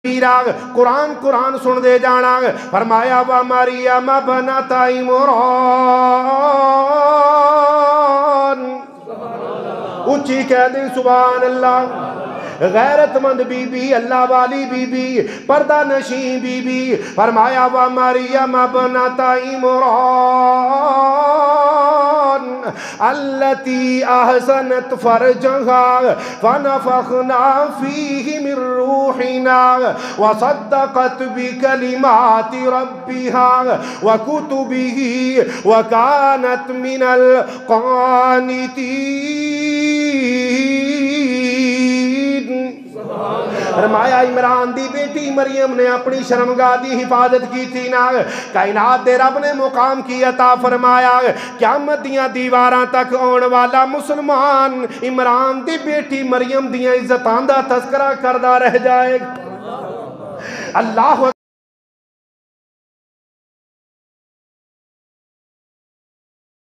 قرآن سن دے جانا فرمایا وا مریم ابنت عمران اچھی کہہ دیں سبحان اللہ غیرت مند بی بی اللہ والی بی بی پردہ نشین بی بی فرمایا وا مریم ابنت عمران التي احسنت فرجها فنفخنا فيه من روحنا وصدقت بكلمات ربها وكتبه وكانت من القانتين فرمایا عمران دی بیٹی مریم نے اپنی شرمگاہ دی حفاظت کی تھی نا کائنات دے رب نے مقام کی عطا فرمایا قیامت دیاں دیواراں تک آن والا مسلمان عمران دی بیٹی مریم دیاں عزتاں دا تذکرہ کردہ رہ جائے اللہ